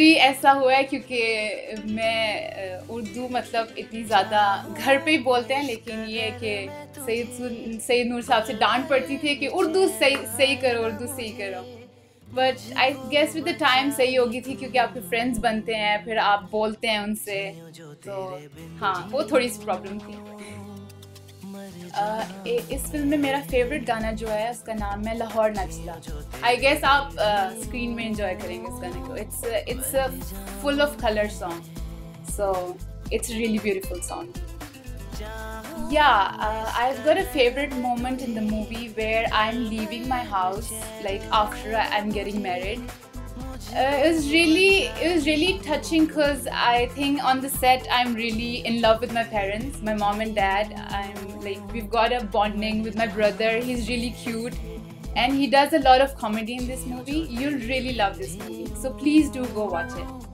जी ऐसा हुआ है क्योंकि मैं उर्दू मतलब इतनी ज़्यादा घर पे ही बोलते हैं, लेकिन ये है कि सैयद नूर साहब से डांट पड़ती थी कि उर्दू सही सही करो, उर्दू सही करो। But I guess with the time सही होगी थी, क्योंकि आपके फ्रेंड्स बनते हैं, फिर आप बोलते हैं उनसे, तो हाँ वो थोड़ी सी प्रॉब्लम थी। इस फिल्म में मेरा फेवरेट गाना जो है उसका नाम है लाहौर नचला। आई गेस आप स्क्रीन में एंजॉय करेंगे उस गाने को। It's a full of colour song, so it's really beautiful song. Yeah, I've got a favorite moment in the movie where I'm leaving my house, like after I'm getting married. It was really touching because I think on the set I'm really in love with my parents, my mom and dad. We've got a bonding with my brother. He's really cute, and he does a lot of comedy in this movie. You'll really love this movie, so please do go watch it.